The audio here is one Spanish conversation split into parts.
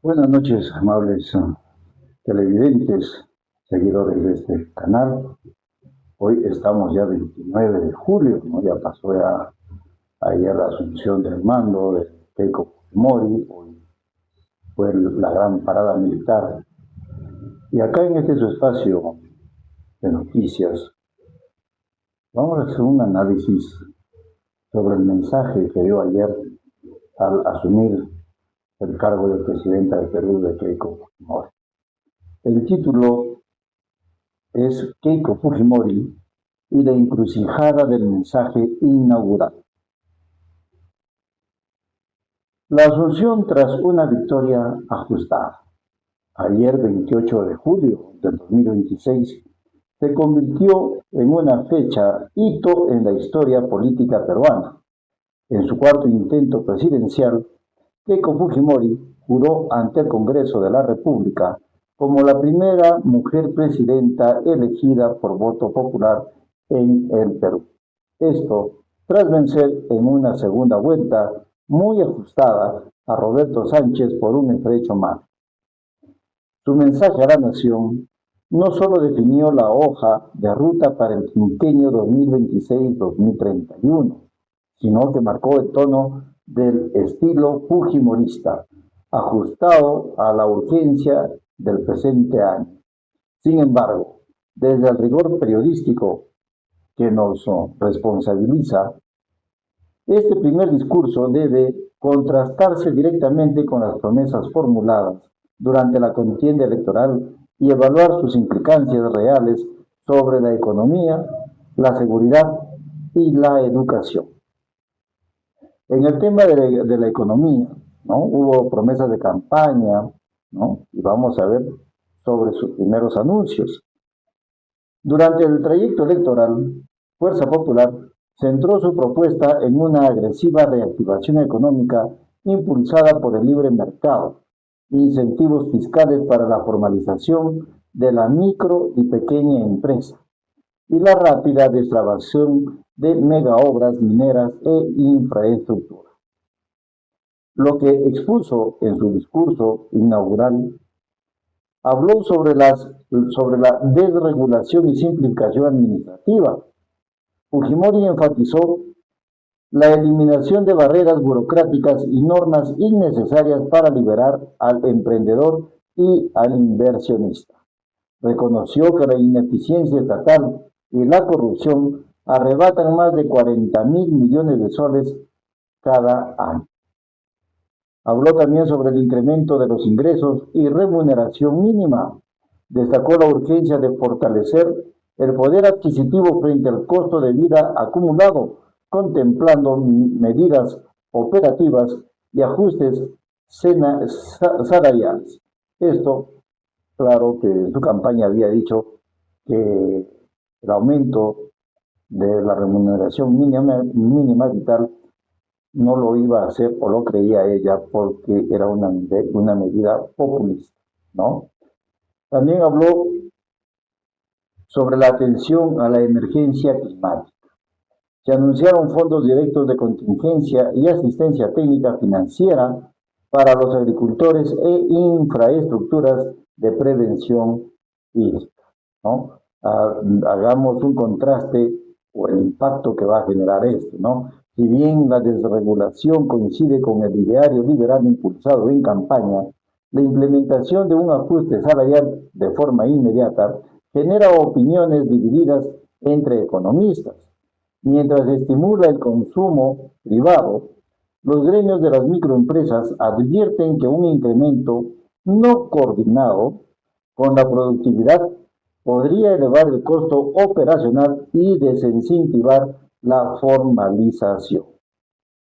Buenas noches, amables televidentes, seguidores de este canal. Hoy estamos ya 29 de julio, ¿no? Ya pasó ayer la asunción del mando de Keiko Fujimori, hoy fue la gran parada militar. Y acá en este su espacio de noticias, vamos a hacer un análisis sobre el mensaje que dio ayer al asumir el cargo de presidenta de Perú de Keiko Fujimori. El título es Keiko Fujimori y la encrucijada del mensaje inaugural. La asunción tras una victoria ajustada. Ayer, 28 de julio del 2026, se convirtió en una fecha hito en la historia política peruana. En su cuarto intento presidencial, Keiko Fujimori juró ante el Congreso de la República como la primera mujer presidenta elegida por voto popular en el Perú. Esto tras vencer en una segunda vuelta muy ajustada a Roberto Sánchez por un estrecho margen. Su mensaje a la nación no solo definió la hoja de ruta para el quinquenio 2026-2031, sino que marcó el tono del estilo fujimorista, ajustado a la urgencia del presente año. Sin embargo, desde el rigor periodístico que nos responsabiliza, este primer discurso debe contrastarse directamente con las promesas formuladas durante la contienda electoral y evaluar sus implicancias reales sobre la economía, la seguridad y la educación. En el tema de la economía, ¿no? Hubo promesas de campaña, ¿no? Y vamos a ver sobre sus primeros anuncios. Durante el trayecto electoral, Fuerza Popular centró su propuesta en una agresiva reactivación económica impulsada por el libre mercado, incentivos fiscales para la formalización de la micro y pequeña empresa y la rápida destrabación de megaobras mineras e infraestructura. Lo que expuso en su discurso inaugural habló sobre la desregulación y simplificación administrativa. Fujimori enfatizó la eliminación de barreras burocráticas y normas innecesarias para liberar al emprendedor y al inversionista. Reconoció que la ineficiencia estatal y la corrupción arrebatan más de 40.000 millones de soles cada año. Habló también sobre el incremento de los ingresos y remuneración mínima. Destacó la urgencia de fortalecer el poder adquisitivo frente al costo de vida acumulado, contemplando medidas operativas y ajustes salariales. Esto, claro que en su campaña había dicho que el aumento de la remuneración mínima vital no lo iba a hacer o lo creía ella porque era una medida populista, ¿no? También habló sobre la atención a la emergencia climática. Se anunciaron fondos directos de contingencia y asistencia técnica financiera para los agricultores e infraestructuras de prevención hídrica, ¿no? Hagamos un contraste o el impacto que va a generar esto, ¿no? Si bien la desregulación coincide con el ideario liberal impulsado en campaña, la implementación de un ajuste salarial de forma inmediata genera opiniones divididas entre economistas. Mientras estimula el consumo privado, los gremios de las microempresas advierten que un incremento no coordinado con la productividad podría elevar el costo operacional y desincentivar la formalización,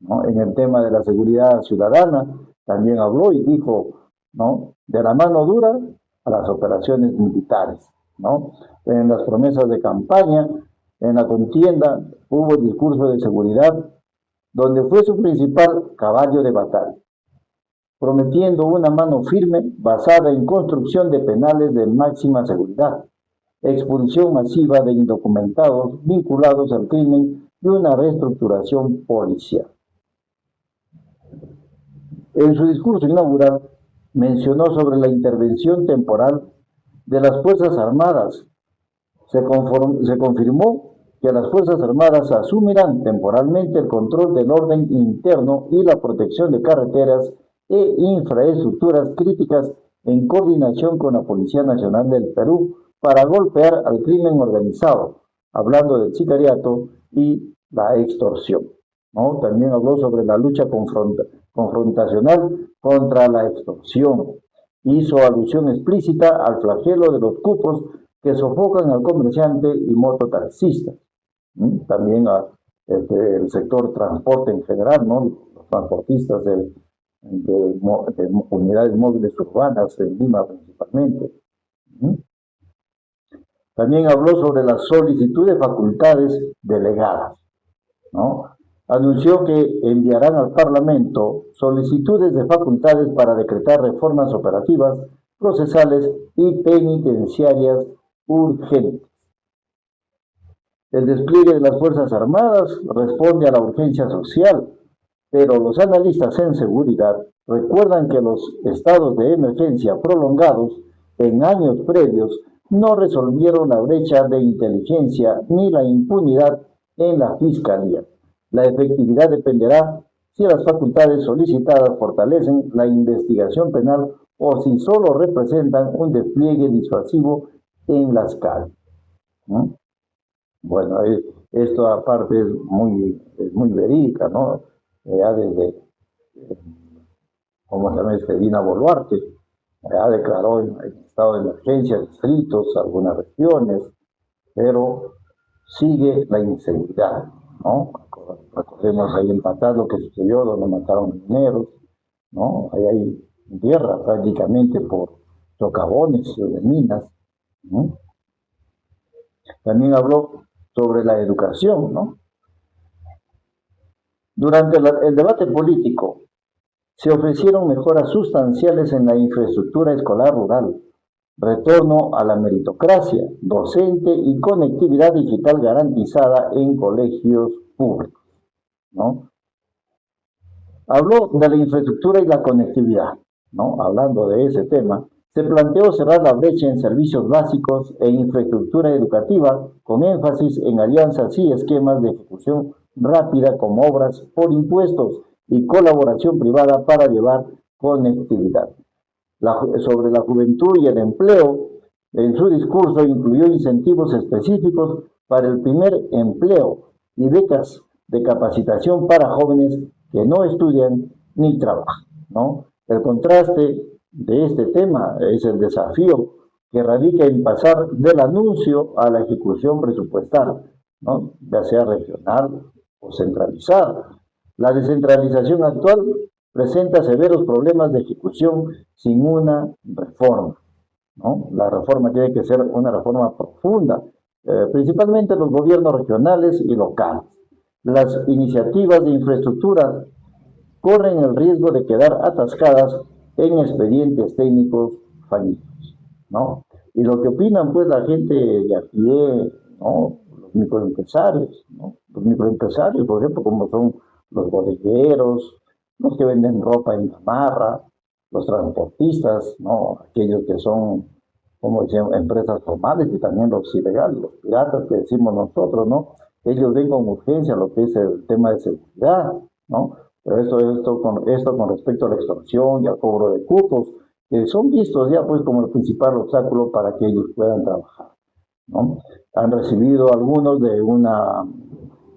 ¿no? En el tema de la seguridad ciudadana también habló y dijo, ¿no?, de la mano dura a las operaciones militares, ¿no? En las promesas de campaña, en la contienda, hubo el discurso de seguridad, donde fue su principal caballo de batalla, prometiendo una mano firme basada en construcción de penales de máxima seguridad, expulsión masiva de indocumentados vinculados al crimen y una reestructuración policial. En su discurso inaugural, mencionó sobre la intervención temporal de las Fuerzas Armadas. Se confirmó que las Fuerzas Armadas asumirán temporalmente el control del orden interno y la protección de carreteras e infraestructuras críticas en coordinación con la Policía Nacional del Perú para golpear al crimen organizado, hablando del sicariato y la extorsión, ¿no? También habló sobre la lucha confrontacional contra la extorsión. Hizo alusión explícita al flagelo de los cupos que sofocan al comerciante y mototaxista. También el sector transporte en general, ¿no? Los transportistas de unidades móviles urbanas en Lima principalmente. También habló sobre la solicitud de facultades delegadas, ¿no? Anunció que enviarán al Parlamento solicitudes de facultades para decretar reformas operativas, procesales y penitenciarias urgentes. El despliegue de las Fuerzas Armadas responde a la urgencia social, pero los analistas en seguridad recuerdan que los estados de emergencia prolongados en años previos no resolvieron la brecha de inteligencia ni la impunidad en la Fiscalía. La efectividad dependerá si las facultades solicitadas fortalecen la investigación penal o si solo representan un despliegue disuasivo en las calles, ¿no? Bueno, esto aparte es muy verídica, ¿no? Ya desde, como se llama Dina Boluarte, ya declaró en estado de emergencia distritos, algunas regiones, pero sigue la inseguridad, ¿no? Recordemos ahí en Patás lo que sucedió, donde mataron mineros, ¿no? Ahí hay guerra prácticamente por socavones de minas, ¿no? También habló sobre la educación, ¿no? Durante el debate político se ofrecieron mejoras sustanciales en la infraestructura escolar rural, retorno a la meritocracia docente y conectividad digital garantizada en colegios públicos, ¿no? Habló de la infraestructura y la conectividad, ¿no? Hablando de ese tema, se planteó cerrar la brecha en servicios básicos e infraestructura educativa con énfasis en alianzas y esquemas de ejecución rápida como obras por impuestos y colaboración privada para llevar conectividad. Sobre la juventud y el empleo, en su discurso incluyó incentivos específicos para el primer empleo y becas de capacitación para jóvenes que no estudian ni trabajan, ¿no? El contraste de este tema es el desafío que radica en pasar del anuncio a la ejecución presupuestal, ¿no? Ya sea regional o centralizada. La descentralización actual presenta severos problemas de ejecución sin una reforma, ¿no? La reforma tiene que ser una reforma profunda, principalmente los gobiernos regionales y locales. Las iniciativas de infraestructura corren el riesgo de quedar atascadas en expedientes técnicos fallidos, ¿no? Y lo que opinan pues la gente de a pie, ¿no? Los microempresarios, ¿no? Los microempresarios, por ejemplo, como son los bodegueros, los que venden ropa en gamarra, los transportistas, ¿no? Aquellos que son, como decían, empresas formales y también los ilegales, los piratas que decimos nosotros, ¿no? Ellos ven con urgencia lo que es el tema de seguridad, ¿no? Pero esto con respecto a la extorsión y al cobro de cupos, que son vistos ya pues como el principal obstáculo para que ellos puedan trabajar, ¿no? Han recibido algunos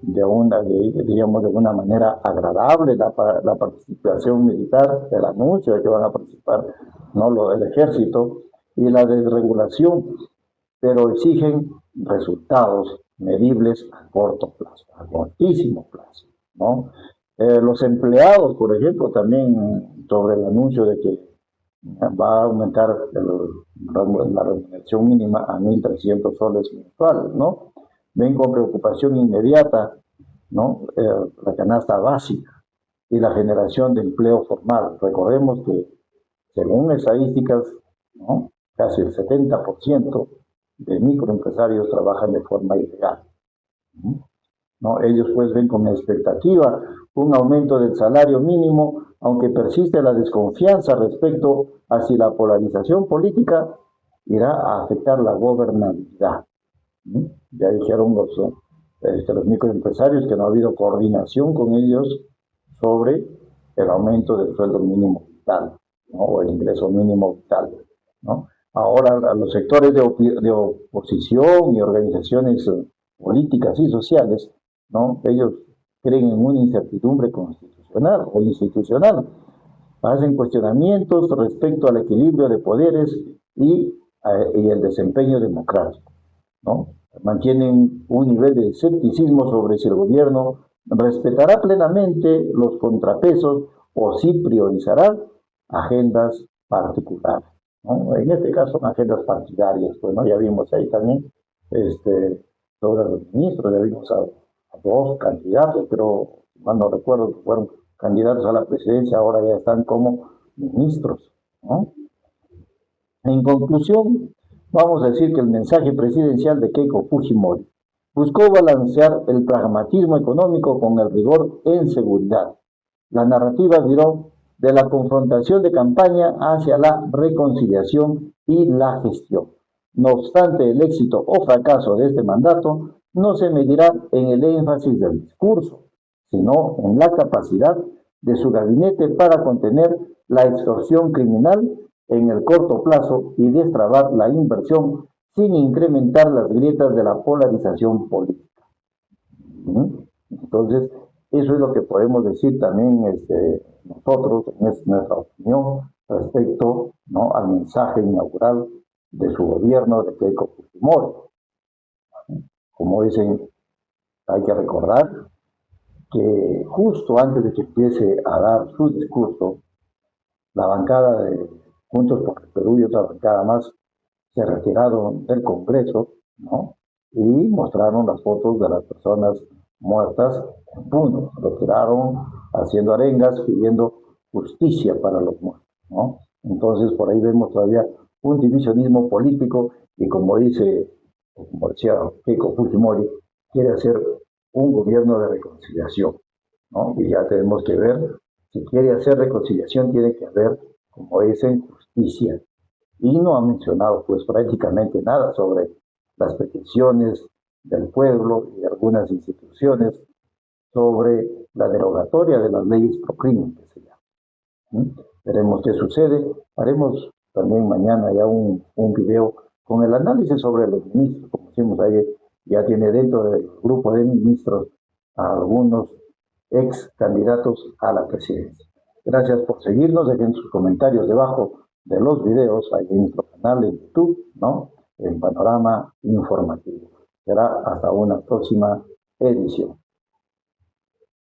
digamos, de una manera agradable la participación militar, el anuncio de que van a participar, ¿no? El ejército y la desregulación, pero exigen resultados medibles a corto plazo, a cortísimo plazo, ¿no? Los empleados, por ejemplo, también sobre el anuncio de que va a aumentar la remuneración mínima a 1.300 soles mensuales, ¿no? Ven con preocupación inmediata, ¿no? La canasta básica y la generación de empleo formal. Recordemos que, según estadísticas, ¿no? Casi el 70% de microempresarios trabajan de forma ilegal, ¿no? Ellos pues ven con expectativa un aumento del salario mínimo aunque persiste la desconfianza respecto a si la polarización política irá a afectar la gobernabilidad. Ya dijeron los microempresarios que no ha habido coordinación con ellos sobre el aumento del sueldo mínimo vital, ¿no? O el ingreso mínimo vital, ¿no? Ahora a los sectores de oposición y organizaciones políticas y sociales, ¿no? Ellos creen en una incertidumbre constitucional o institucional, hacen cuestionamientos respecto al equilibrio de poderes y el desempeño democrático, ¿no? Mantienen un nivel de escepticismo sobre si el gobierno respetará plenamente los contrapesos o si priorizará agendas particulares, ¿no? En este caso, son agendas partidarias. Bueno, ya vimos ahí también sobre los ministros, ya vimos a dos candidatos, pero mal no recuerdo que fueron candidatos a la presidencia, ahora ya están como ministros, ¿no? En conclusión, vamos a decir que el mensaje presidencial de Keiko Fujimori buscó balancear el pragmatismo económico con el rigor en seguridad. La narrativa viró de la confrontación de campaña hacia la reconciliación y la gestión. No obstante, el éxito o fracaso de este mandato no se medirá en el énfasis del discurso, sino en la capacidad de su gabinete para contener la extorsión criminal en el corto plazo y destrabar la inversión sin incrementar las grietas de la polarización política. Entonces, eso es lo que podemos decir también nosotros, en nuestra opinión, respecto, ¿no?, al mensaje inaugural de su gobierno de Keiko Fujimori. Como dicen, hay que recordar que justo antes de que empiece a dar su discurso, la bancada de Juntos por el Perú y otra bancada más se retiraron del Congreso, ¿no? Y mostraron las fotos de las personas muertas en Puno. Se retiraron haciendo arengas, pidiendo justicia para los muertos, ¿no? Entonces, por ahí vemos todavía un divisionismo político y como decía Keiko Fujimori, quiere hacer un gobierno de reconciliación, ¿no? Y ya tenemos que ver, si quiere hacer reconciliación, tiene que haber, como dicen, justicia. Y no ha mencionado pues prácticamente nada sobre las peticiones del pueblo y de algunas instituciones sobre la derogatoria de las leyes pro crimen que se llama. Veremos qué sucede. Haremos también mañana ya un video con el análisis sobre los ministros. Como decimos ahí, ya tiene dentro del grupo de ministros a algunos ex candidatos a la presidencia. Gracias por seguirnos. Dejen sus comentarios debajo de los videos ahí en nuestro canal en YouTube, ¿no? En Panorama Informativo. Será hasta una próxima edición.